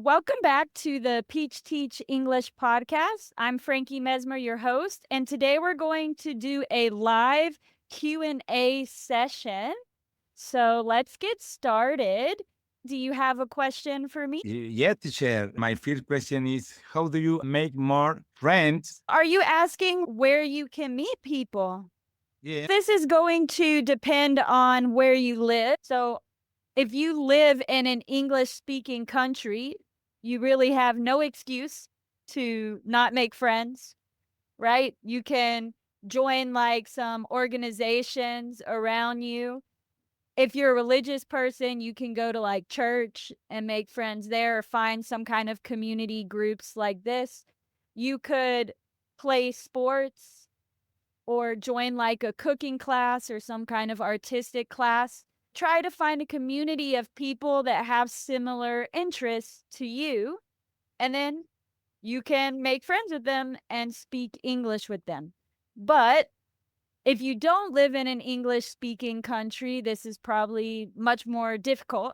Welcome back to the Peach Teach English podcast. I'm Frankie Mesmer, your host, and today we're going to do a live Q&A session. So let's get started. Do you have a question for me? Yeah, teacher. My first question is, how do you make more friends? Are you asking where you can meet people? Yeah. This is going to depend on where you live. So if you live in an English speaking country, you really have no excuse to not make friends, right? You can join like some organizations around you. If you're a religious person, you can go to like church and make friends there or find some kind of community groups like this. You could play sports or join like a cooking class or some kind of artistic class. Try to find a community of people that have similar interests to you, and then you can make friends with them and speak English with them. But if you don't live in an English speaking country, this is probably much more difficult.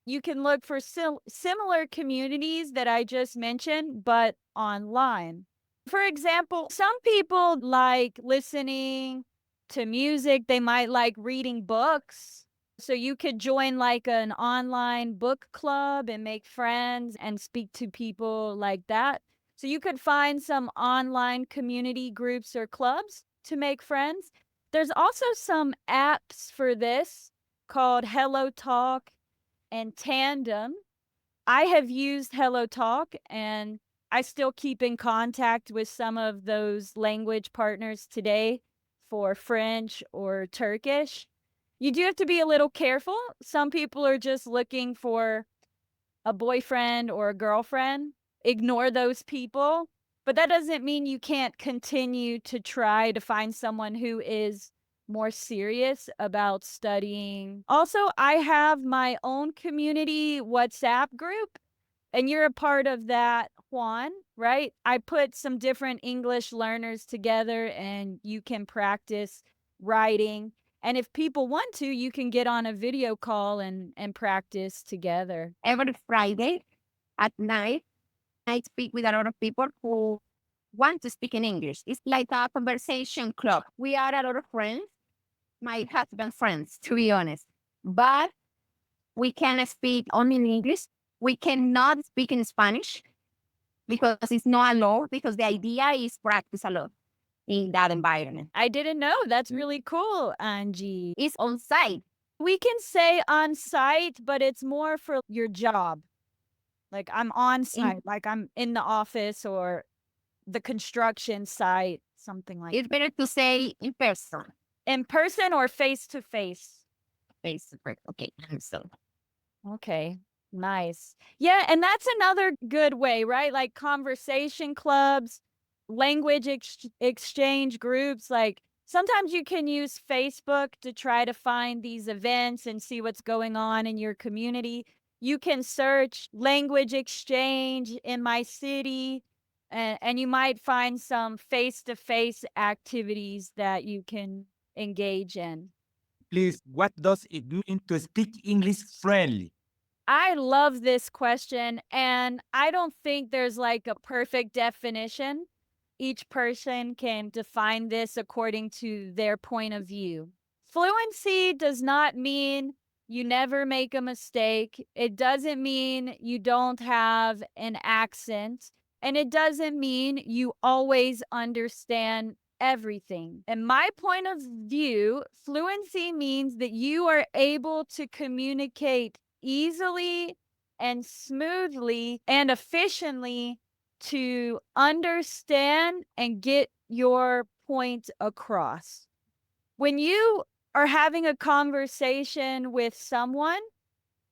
You can look for similar communities that I just mentioned, but online. For example, some people like listening to music, they might like reading books. So you could join like an online book club and make friends and speak to people like that. So you could find some online community groups or clubs to make friends. There's also some apps for this called Hello Talk and Tandem. I have used Hello Talk and I still keep in contact with some of those language partners today for French or Turkish. You do have to be a little careful. Some people are just looking for a boyfriend or a girlfriend. Ignore those people. But that doesn't mean you can't continue to try to find someone who is more serious about studying. Also, I have my own community WhatsApp group, and you're a part of that, Juan, right? I put some different English learners together and you can practice writing. And if people want to, you can get on a video call and practice together. Every Friday at night, I speak with a lot of people who want to speak in English. It's like a conversation club. We are a lot of friends, my husband friends, to be honest. But we can speak only in English. We cannot speak in Spanish because it's not allowed, because the idea is practice a lot in that environment. I didn't know. That's really cool, Angie. It's on site. We can say on site, but it's more for your job. Like I'm on site, like I'm in the office or the construction site, something like It's better to say in person. in person or face to face. Face to face. Okay. So Okay, nice. Yeah, and that's another good way, right? Like conversation clubs, language exchange groups. Like sometimes you can use Facebook to try to find these events and see what's going on in your community. You can search language exchange in my city, and you might find some face to face activities that you can engage in. Please, what does it mean to speak English friendly? I love this question, and I don't think there's like a perfect definition. Each person can define this according to their point of view. Fluency does not mean you never make a mistake. It doesn't mean you don't have an accent. And it doesn't mean you always understand everything. In my point of view, fluency means that you are able to communicate easily and smoothly and efficiently to understand and get your point across. When you are having a conversation with someone,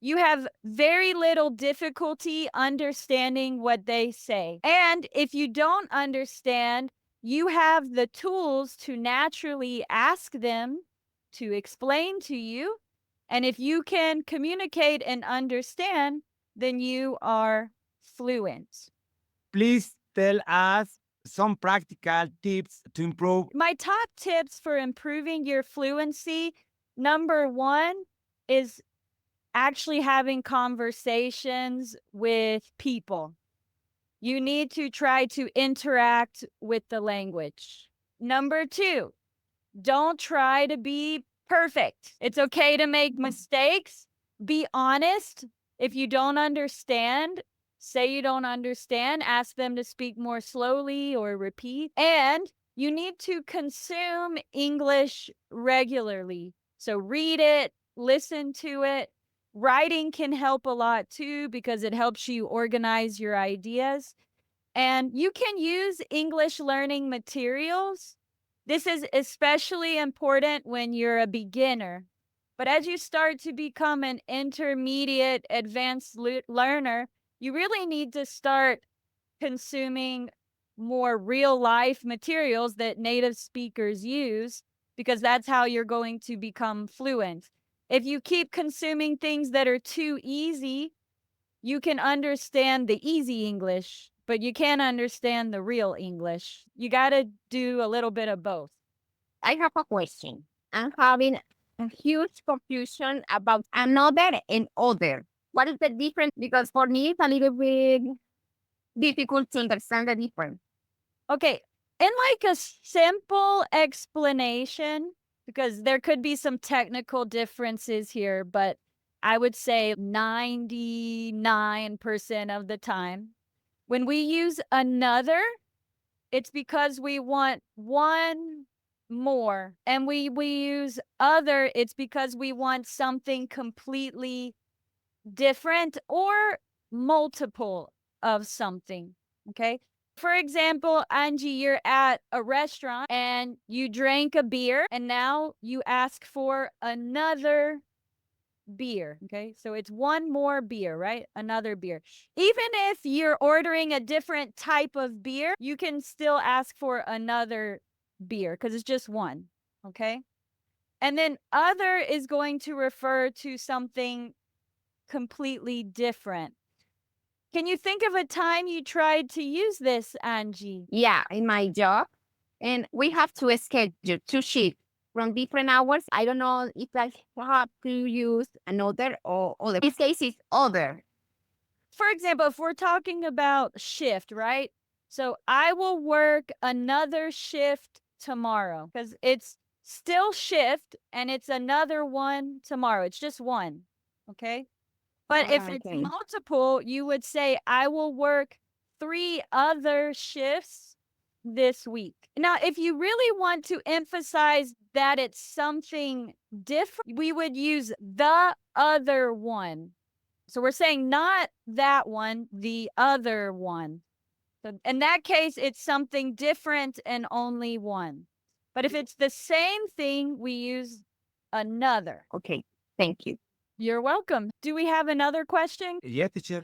you have very little difficulty understanding what they say. And if you don't understand, you have the tools to naturally ask them to explain to you. And if you can communicate and understand, then you are fluent. Please tell us some practical tips to improve. My top tips for improving your fluency, number one is actually having conversations with people. You need to try to interact with the language. Number 2, don't try to be perfect. It's okay to make mistakes. Be honest. If you don't understand, say you don't understand. Ask them to speak more slowly or repeat. And you need to consume English regularly. So read it, listen to it. Writing can help a lot too because it helps you organize your ideas. And you can use English learning materials. This is especially important when you're a beginner. But as you start to become an intermediate advanced learner, you really need to start consuming more real life materials that native speakers use because that's how you're going to become fluent. If you keep consuming things that are too easy, you can understand the easy English, but you can't understand the real English. You got to do a little bit of both. I have a question. I'm having a huge confusion about another and other. What is the difference? Because for me, it's a little bit difficult to understand the difference. Okay, in like a simple explanation, because there could be some technical differences here, but I would say 99% of the time, when we use another, it's because we want one more. And we use other, it's because we want something completely different or multiple of something. Okay. For example, Angie, you're at a restaurant and you drank a beer and now you ask for another beer. Okay. So it's one more beer, right? Another beer. Even if you're ordering a different type of beer, you can still ask for another beer because it's just one. Okay. And then other is going to refer to something completely different. Can you think of a time you tried to use this, Angie? Yeah, in my job, and we have to schedule two shifts from different hours. I don't know if I have to use another or other. In this case, it's other. For example, if we're talking about shift, right? So I will work another shift tomorrow because it's still shift and it's another one tomorrow. It's just one. Okay. But if it's Okay. multiple, you would say, I will work 3 other shifts this week. Now, if you really want to emphasize that it's something different, we would use the other one. So we're saying not that one, the other one. So in that case, it's something different and only one. But if it's the same thing, we use another. Okay. Thank you. You're welcome. Do we have another question? Yes, teacher.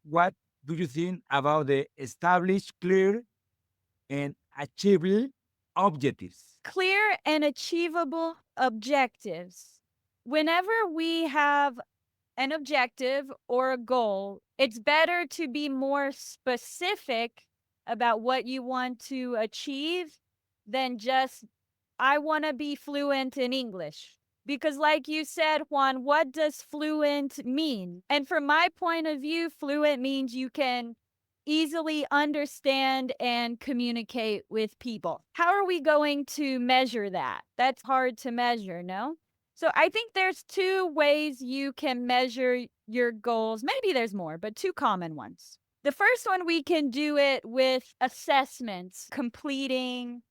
What do you think about the established, clear, and achievable objectives? Clear and achievable objectives. Whenever we have an objective or a goal, it's better to be more specific about what you want to achieve than just, I want to be fluent in English. Because, like you said, Juan, what does fluent mean? And from my point of view, fluent means you can easily understand and communicate with people. How are we going to measure that? That's hard to measure, no? So I think there's 2 ways you can measure your goals. Maybe there's more, but 2 common ones. The first one, we can do it with assessments, completing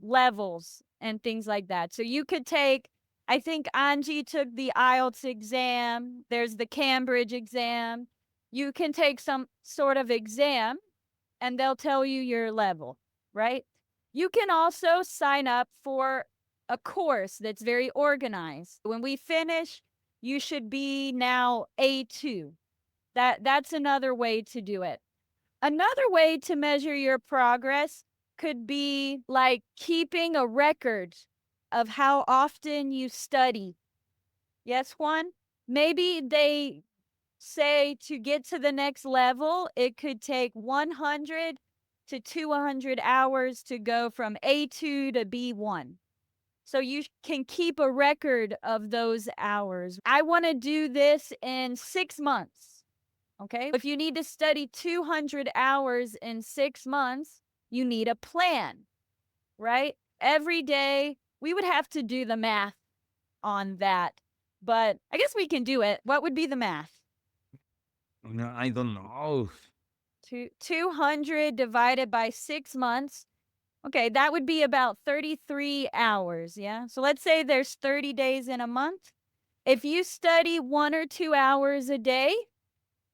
levels and things like that. So you could take, I think Angie took the IELTS exam, there's the Cambridge exam. You can take some sort of exam and they'll tell you your level, right? You can also sign up for a course that's very organized. When we finish, you should be now A2. That's another way to do it. Another way to measure your progress could be like keeping a record of how often you study. Yes, Juan? Maybe they say to get to the next level, it could take 100 to 200 hours to go from A2 to B1. So you can keep a record of those hours. I want to do this in 6 months. Okay. If you need to study 200 hours in 6 months, you need a plan, right? Every day, we would have to do the math on that, but I guess we can do it. What would be the math? No, I don't know. 200 divided by 6 months. Okay, that would be about 33 hours. Yeah. So let's say there's 30 days in a month. If you study 1 or 2 hours a day,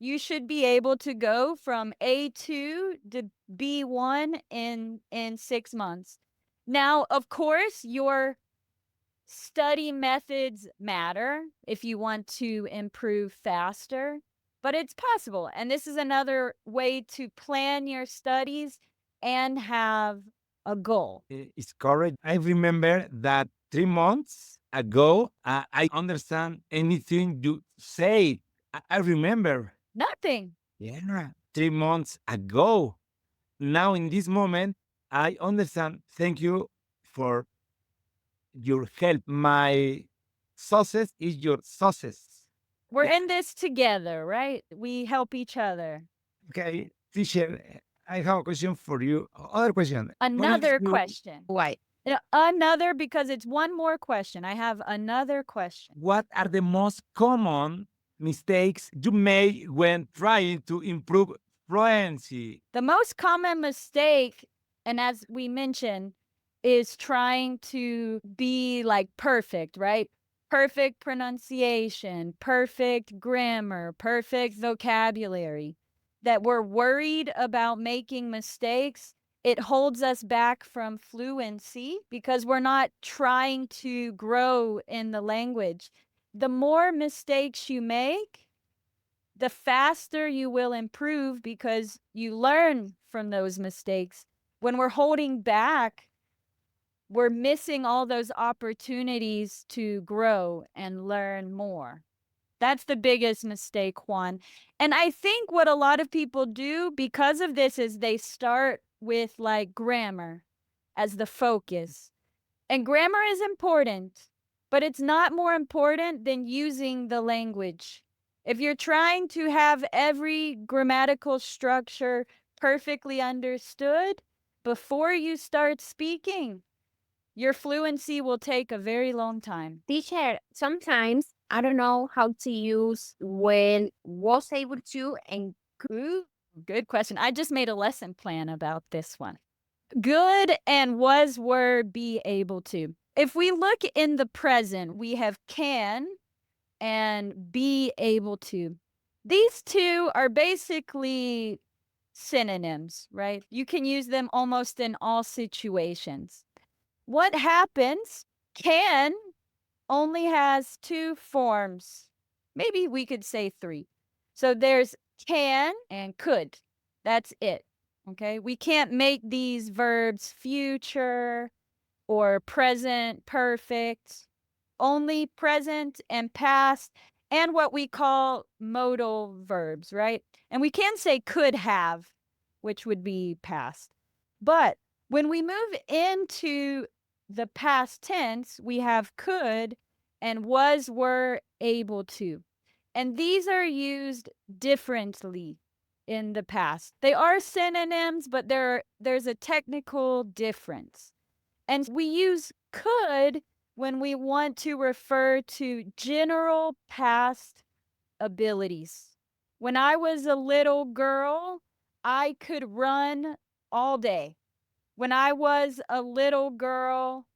you should be able to go from A2 to B1 in 6 months. Now, of course, your study methods matter if you want to improve faster, but it's possible. And this is another way to plan your studies and have a goal. It's correct. I remember that 3 months ago, I understand anything you say. I remember. Nothing. Yeah, 3 months ago. Now, in this moment, I understand. Thank you for your help. My success is your success. We're in this together, right? We help each other. Okay, teacher, I have a question for you. Other question. Another question. Why? Another, because it's one more question. I have another question. What are the most common mistakes you made when trying to improve fluency? The most common mistake, and as we mentioned, is trying to be like perfect, right? Perfect pronunciation, perfect grammar, perfect vocabulary. That we're worried about making mistakes. It holds us back from fluency because we're not trying to grow in the language. The more mistakes you make, the faster you will improve because you learn from those mistakes. When we're holding back, we're missing all those opportunities to grow and learn more. That's the biggest mistake, Juan. And I think what a lot of people do because of this is they start with like grammar as the focus. And grammar is important, but it's not more important than using the language. If you're trying to have every grammatical structure perfectly understood before you start speaking, your fluency will take a very long time. Teacher, sometimes I don't know how to use when was able to and Ooh, good question. I just made a lesson plan about this one. Good and was, were, be able to. If we look in the present, we have can and be able to. These two are basically synonyms, right? You can use them almost in all situations. What happens? Can only has two forms. Maybe we could say three. So there's can and could. That's it. Okay. We can't make these verbs future or present perfect, only present and past, and what we call modal verbs, right? And we can say could have, which would be past. But when we move into the past tense, we have could and was, were, able to. And these are used differently in the past. They are synonyms, but there's a technical difference. And we use could when we want to refer to general past abilities. When I was a little girl, I could run all day. When I was a little girl,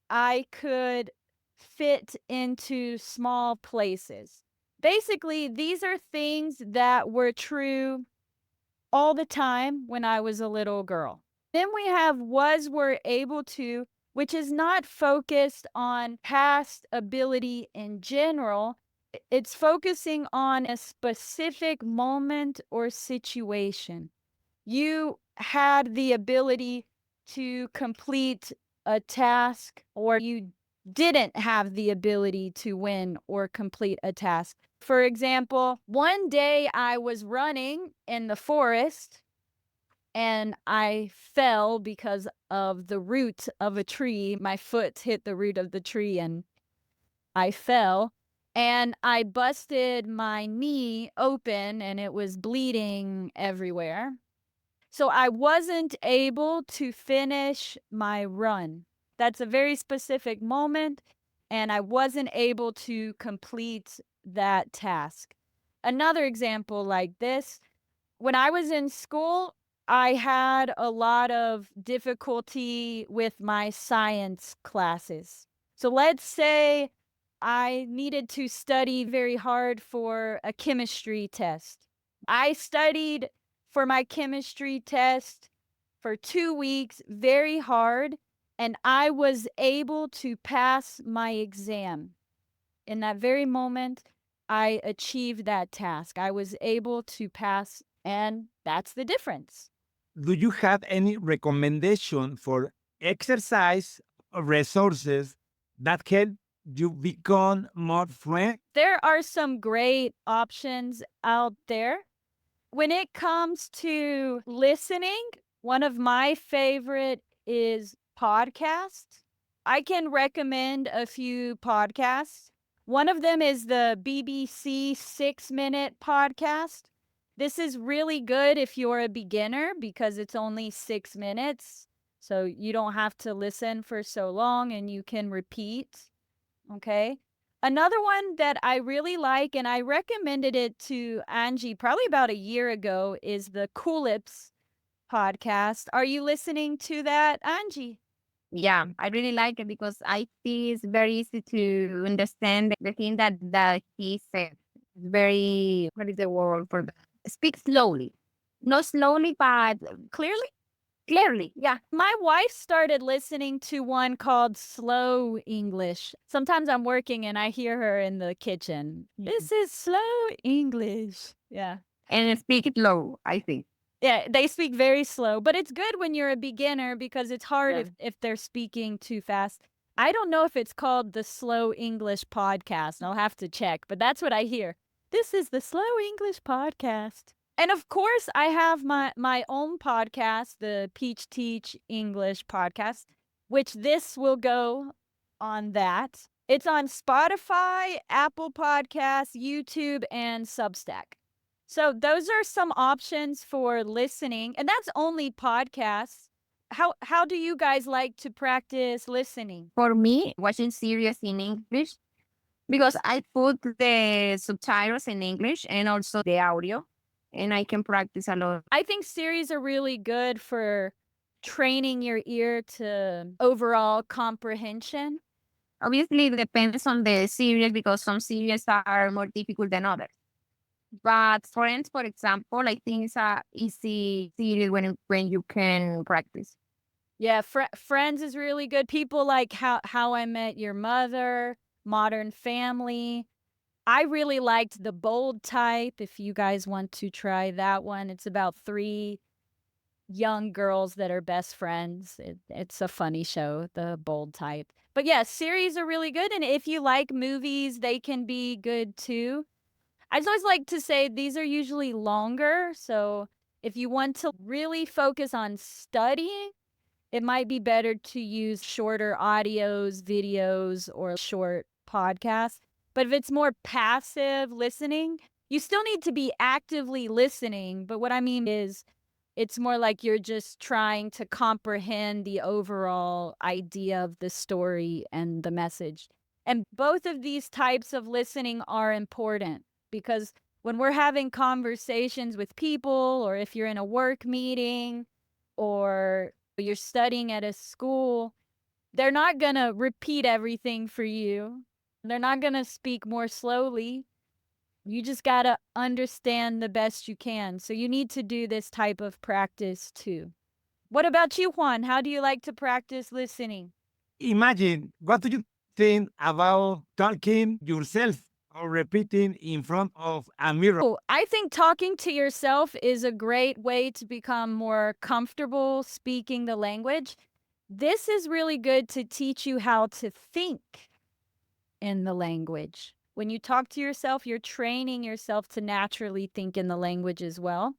I could fit into small places. Basically, these are things that were true all the time when I was a little girl. Then we have was, were, able to, which is not focused on past ability in general. It's focusing on a specific moment or situation. You had the ability to complete a task, or you didn't have the ability to win or complete a task. For example, one day I was running in the forest and I fell because of the root of a tree. My foot hit the root of the tree and I fell. And I busted my knee open and it was bleeding everywhere. So I wasn't able to finish my run. That's a very specific moment, and I wasn't able to complete that task. Another example like this, when I was in school, I had a lot of difficulty with my science classes. So let's say I needed to study very hard for a chemistry test. I studied for my chemistry test for 2 weeks very hard, and I was able to pass my exam. In that very moment, I achieved that task. I was able to pass, and that's the difference. Do you have any recommendation for exercise or resources that help you become more fluent? There are some great options out there. When it comes to listening, one of my favorite is podcasts. I can recommend a few podcasts. One of them is the BBC 6 Minute podcast. This is really good if you're a beginner because it's only 6 minutes. So you don't have to listen for so long and you can repeat. Okay. Another one that I really like, and I recommended it to Angie probably about a year ago, is the Coolips podcast. Are you listening to that, Angie? Yeah, I really like it because I think it's very easy to understand the thing that he said. It's very, what is the word for that? Speak slowly. Not slowly, but Clearly? clearly. Yeah. My wife started listening to one called Slow English. Sometimes I'm working and I hear her in the kitchen. This is slow English. Yeah. And speak it low, I think. Yeah, they speak very slow, but it's good when you're a beginner because it's hard Yeah. if they're speaking too fast. I don't know if it's called the Slow English Podcast. I'll have to check, but that's what I hear. This is the Slow English Podcast. And of course, I have my own podcast, the Peach Teach English podcast, which this will go on that. It's on Spotify, Apple Podcasts, YouTube, and Substack. So those are some options for listening, and that's only podcasts. How do you guys like to practice listening? For me, watching series in English, because I put the subtitles in English and also the audio, and I can practice a lot. I think series are really good for training your ear to overall comprehension. Obviously, it depends on the series because some series are more difficult than others. But Friends, for example, I think it's a easy series when you can practice. Yeah, Friends is really good. People like How I Met Your Mother, Modern Family. I really liked The Bold Type. If you guys want to try that one, it's about three young girls that are best friends. It's a funny show, The Bold Type. But yeah, series are really good. And if you like movies, they can be good too. I just always like to say these are usually longer. So if you want to really focus on studying, it might be better to use shorter audios, videos, or short podcasts. But if it's more passive listening, you still need to be actively listening. But what I mean is, it's more like you're just trying to comprehend the overall idea of the story and the message. And both of these types of listening are important because when we're having conversations with people, or if you're in a work meeting, or you're studying at a school, they're not going to repeat everything for you. They're not going to speak more slowly. You just got to understand the best you can. So you need to do this type of practice too. What about you, Juan? How do you like to practice listening? Imagine, what do you think about talking yourself or repeating in front of a mirror? Oh, I think talking to yourself is a great way to become more comfortable speaking the language. This is really good to teach you how to think in the language. When you talk to yourself, you're training yourself to naturally think in the language as well.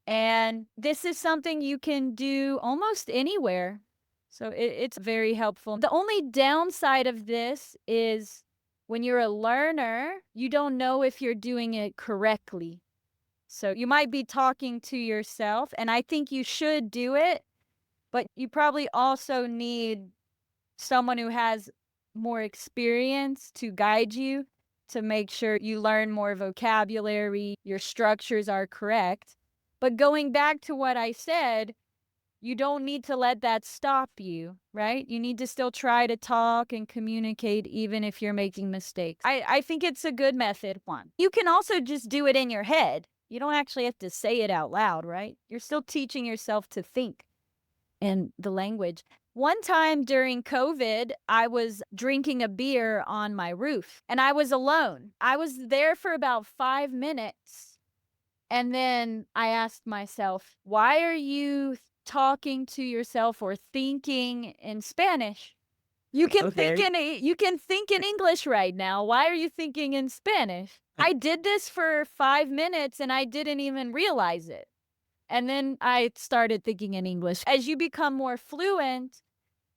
And this is something you can do almost anywhere. So it's very helpful. The only downside of this is when you're a learner, you don't know if you're doing it correctly. So you might be talking to yourself, and I think you should do it, but you probably also need someone who has more experience to guide you to make sure you learn more vocabulary, your structures are correct. But going back to what I said, you don't need to let that stop you, right? You need to still try to talk and communicate even if you're making mistakes. I think it's a good method, one. You can also just do it in your head. You don't actually have to say it out loud, right? You're still teaching yourself to think in the language. One time during COVID, I was drinking a beer on my roof and I was alone. I was there for about 5 minutes. And then I asked myself, why are you talking to yourself or thinking in Spanish? You can think Okay. you can think in English right now. Why are you thinking in Spanish? I did this for 5 minutes and I didn't even realize it. And then I started thinking in English. As you become more fluent,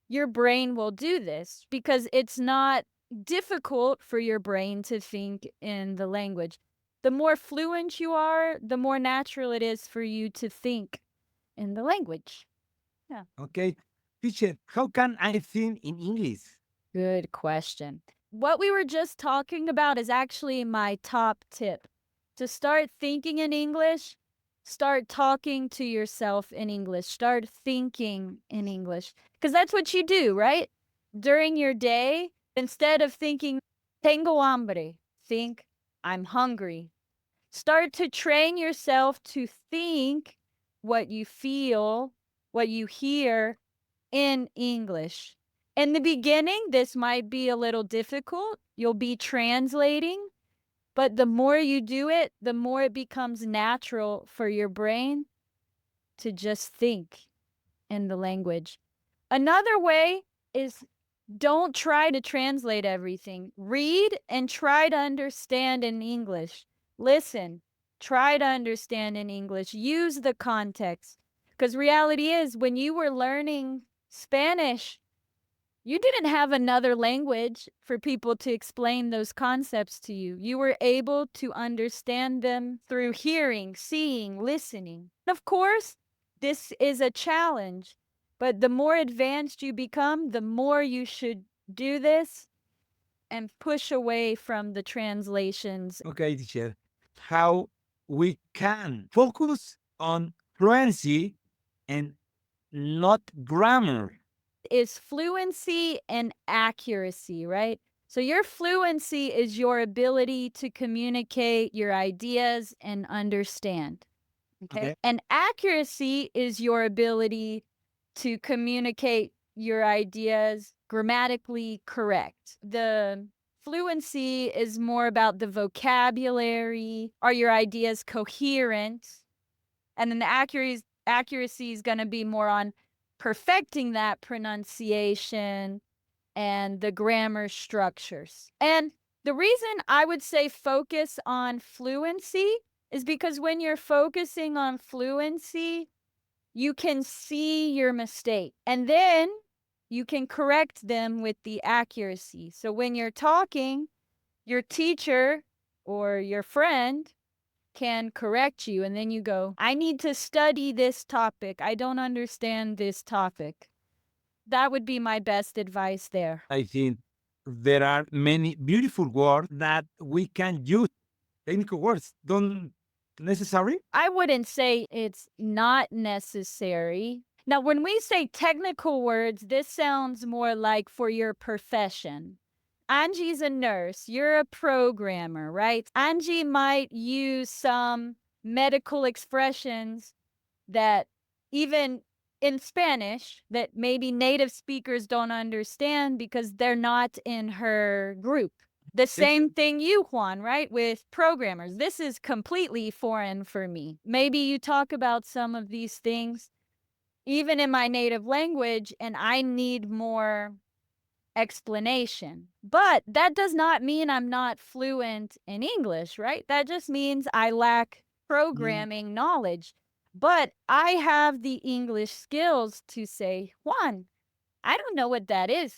your brain will do this because it's not difficult for your brain to think in the language. The more fluent you are, the more natural it is for you to think in the language. Yeah. Okay. Teacher, how can I think in English? Good question. What we were just talking about is actually my top tip. To start thinking in English, start talking to yourself in English, start thinking in English. Because that's what you do, right? During your day, instead of thinking, tengo hambre, think, I'm hungry. Start to train yourself to think what you feel, what you hear in English. In the beginning, this might be a little difficult. You'll be translating, but the more you do it, the more it becomes natural for your brain to just think in the language. Another way is don't try to translate everything. Read and try to understand in English. Listen, try to understand in English. Use the context. Because reality is, when you were learning Spanish, you didn't have another language for people to explain those concepts to you. You were able to understand them through hearing, seeing, listening. Of course, this is a challenge, but the more advanced you become, the more you should do this and push away from the translations. Okay, teacher. How we can focus on fluency and not grammar. Is fluency and accuracy, right? So your fluency is your ability to communicate your ideas and understand. Okay. Okay. And accuracy is your ability to communicate your ideas grammatically correct. The fluency is more about the vocabulary. Are your ideas coherent? And then the accuracy is going to be more on perfecting that pronunciation and the grammar structures. And the reason I would say focus on fluency is because when you're focusing on fluency, you can see your mistake and then you can correct them with the accuracy. So when you're talking, your teacher or your friend can correct you and then you go, I need to study this topic. I don't understand this topic. That would be my best advice there. I think there are many beautiful words that we can use. Technical words don't necessary. I wouldn't say it's not necessary. Now, when we say technical words, this sounds more like for your profession. Angie's a nurse, you're a programmer, right? Angie might use some medical expressions that even in Spanish that maybe native speakers don't understand because they're not in her group. The same thing you, Juan, right? With programmers. This is completely foreign for me. Maybe you talk about some of these things even in my native language and I need more explanation. But that does not mean I'm not fluent in English, right? That just means I lack programming knowledge. But I have the English skills to say, Juan, I don't know what that is.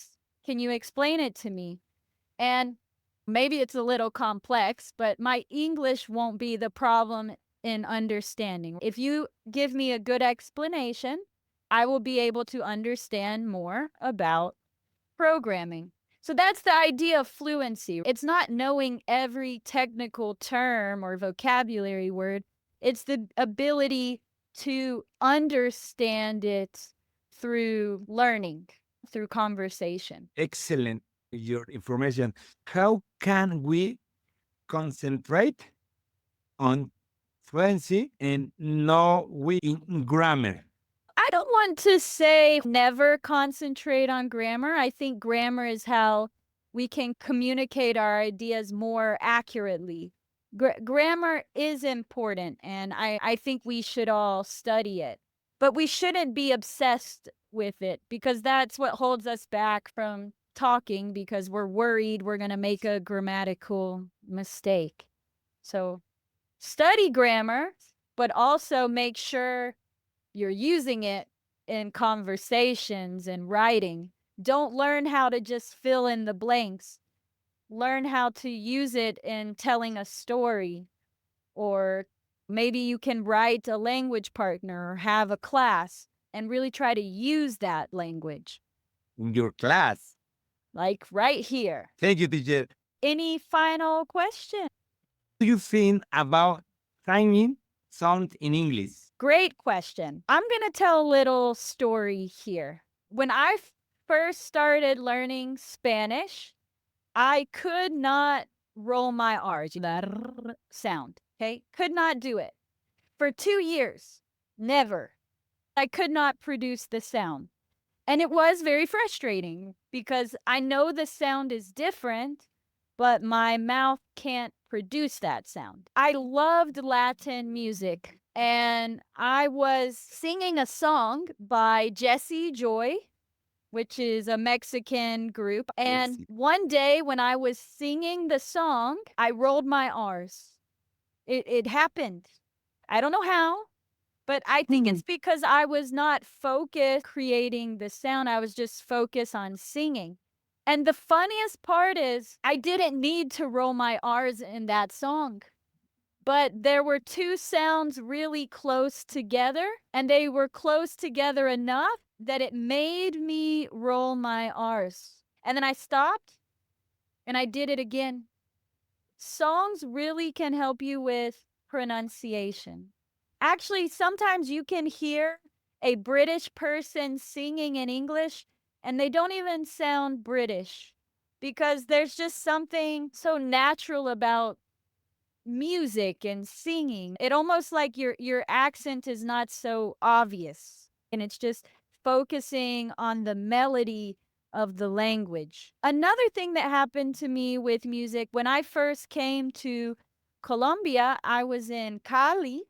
Can you explain it to me? And maybe it's a little complex, but my English won't be the problem in understanding. If you give me a good explanation, I will be able to understand more about programming. So that's the idea of fluency. It's not knowing every technical term or vocabulary word, it's the ability to understand it through learning, through conversation. Excellent, your information. How can we concentrate on fluency and know we in grammar? I don't want to say never concentrate on grammar. I think grammar is how we can communicate our ideas more accurately. Grammar is important, and I think we should all study it. But we shouldn't be obsessed with it because that's what holds us back from talking because we're worried we're going to make a grammatical mistake. So study grammar, but also make sure you're using it in conversations and writing. Don't learn how to just fill in the blanks. Learn how to use it in telling a story, or maybe you can write a language partner or have a class and really try to use that language, In your class. like right here. Thank you, teacher. Any final question? What do you think about signing sound in English? Great question. I'm going to tell a little story here. When I first started learning Spanish, I could not roll my R's, that sound, okay? Could not do it. For 2 years, never. I could not produce the sound. And it was very frustrating because I know the sound is different, but my mouth can't produce that sound. I loved Latin music, and I was singing a song by Jesse Joy, which is a Mexican group. And Yes. one day when I was singing the song, I rolled my R's. It happened. I don't know how, but I think it's because I was not focused creating the sound. I was just focused on singing. And the funniest part is I didn't need to roll my R's in that song. But there were two sounds really close together, and they were close together enough that it made me roll my R's. And then I stopped and I did it again. Songs really can help you with pronunciation. Actually, sometimes you can hear a British person singing in English and they don't even sound British because there's just something so natural about music and singing. It almost like your accent is not so obvious and it's just focusing on the melody of the language. Another thing that happened to me with music when I first came to Colombia, I was in Cali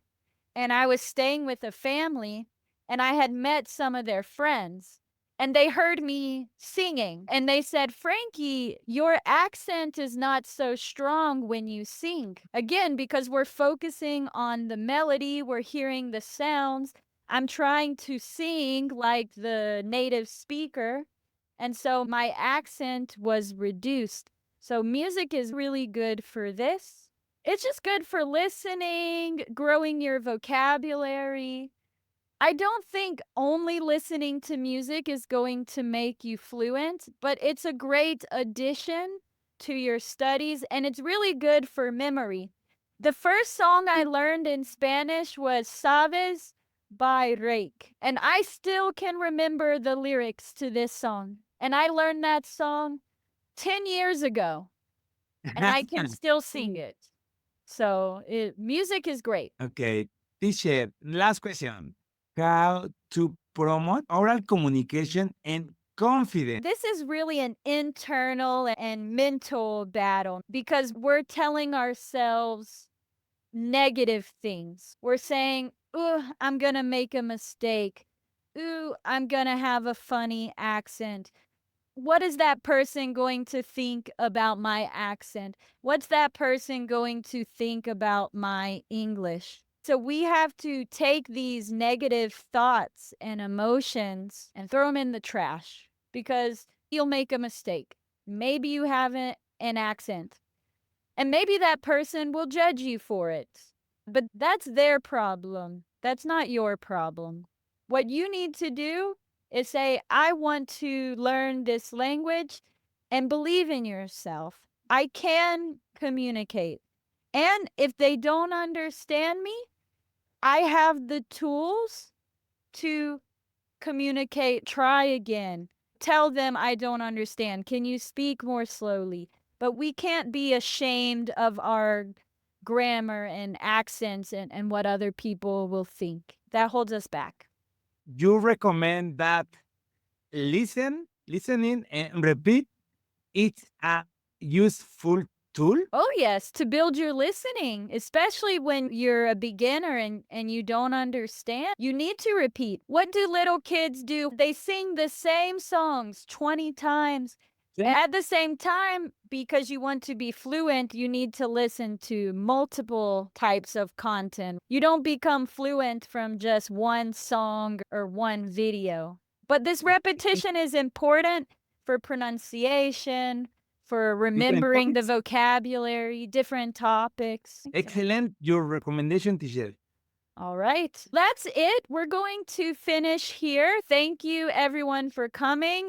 and I was staying with a family and I had met some of their friends and they heard me singing and they said, Frankie, your accent is not so strong when you sing. Again, because we're focusing on the melody, we're hearing the sounds. I'm trying to sing like the native speaker. And so my accent was reduced. So music is really good for this. It's just good for listening, growing your vocabulary. I don't think only listening to music is going to make you fluent, but it's a great addition to your studies and it's really good for memory. The first song I learned in Spanish was Sabes by Rake, and I still can remember the lyrics to this song. And I learned that song 10 years ago, and I can still sing it. So music is great. Okay. Teacher, last question. How to promote oral communication and confidence? This is really an internal and mental battle because we're telling ourselves negative things. We're saying, ooh, I'm going to make a mistake. Ooh, I'm going to have a funny accent. What is that person going to think about my accent? What's that person going to think about my English? So we have to take these negative thoughts and emotions and throw them in the trash because you'll make a mistake. Maybe you have an accent, and maybe that person will judge you for it. But that's their problem. That's not your problem. What you need to do is say, I want to learn this language and believe in yourself. I can communicate. And if they don't understand me, I have the tools to communicate. Try again. Tell them I don't understand. Can you speak more slowly? But we can't be ashamed of our grammar and accents and what other people will think. That holds us back. You recommend that listening and repeat it's a useful tool? Oh, yes, to build your listening, especially when you're a beginner and you don't understand, you need to repeat. What do little kids do? They sing the same songs 20 times. Yeah. At the same time, because you want to be fluent, you need to listen to multiple types of content. You don't become fluent from just one song or one video. But this repetition is important for pronunciation, for Different remembering the topics? vocabulary, different topics. Excellent. Your recommendation, teacher. All right. That's it. We're going to finish here. Thank you, everyone, for coming.